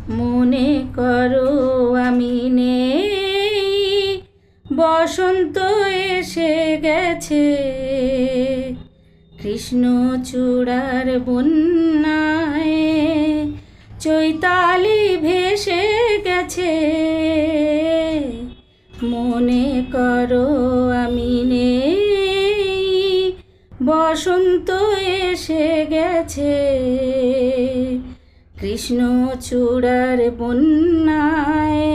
মনে করো আমি নেই, বসন্ত এসে গেছে, কৃষ্ণচূড়ার বন্যায় চৈতালি ভেসে গেছে। মনে করো আমি নেই, বসন্ত এসে গেছে, কৃষ্ণচূড়ার বন্যায়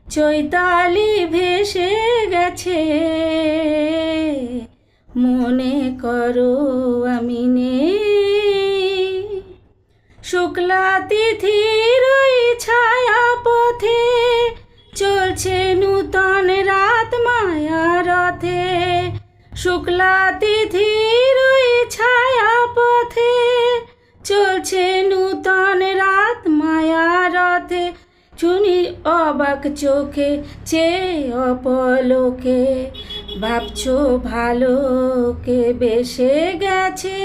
চৈতালি ভেসে গেছে। মনে করো আমি নেই। শুক্লা তিথির ওই ছায়া পথে চলছে নূতন রাত মায়া রথে। শুক্লা তিথির ওই ছায়া পথে চলছে নূতন রাত মায়া রথে। শুনি অবাক চোখে চেয়ে অপলোকে, ভাবছো ভালোকে বেসে গেছে,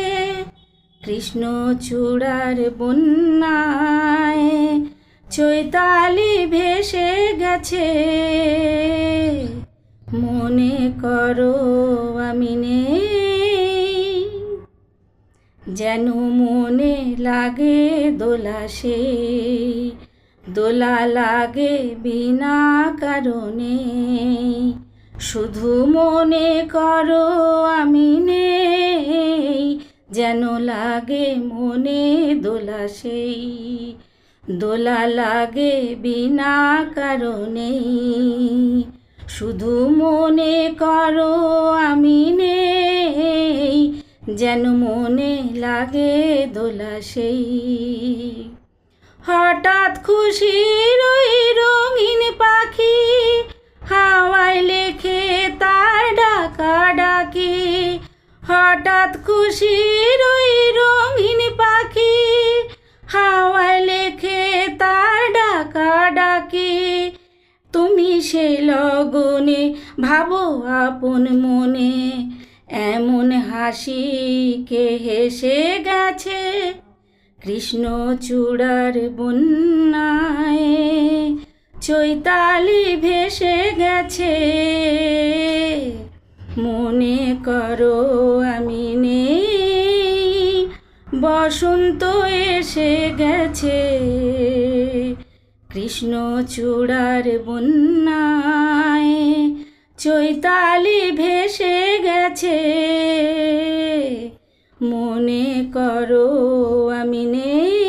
কৃষ্ণচূড়ার বন্যায় চৈতালি ভেসে গেছে। মনে করো আমি নেই। যেন মনে লাগে দোলা সেই, দোলা লাগে বিনা কারণে। শুধু মনে করো আমি নেই, যেন লাগে মনে দোলা সেই, দোলা লাগে বিনা কারণে। শুধু মনে করো আমি নেই, যেন মনে লাগে দোলা সেই। হঠাৎ খুশির ওই রঙিন পাখি হাওয়ায় লেখে তার ডাকা ডাকি। হঠাৎ খুশির ওই রঙিন পাখি হাওয়ায় লেখে তার ডাকা ডাকি। তুমি সে লগনে ভাবো আপন মনে, এমন হাসি কে হেসে গেছে, কৃষ্ণচূড়ার বন্যায় চৈতালি ভেসে গেছে। মনে করো আমি নেই, বসন্ত এসে গেছে, কৃষ্ণচূড়ার বন্যায় চৈতালি ভেসে গেছে। মনে করো আমি নেই।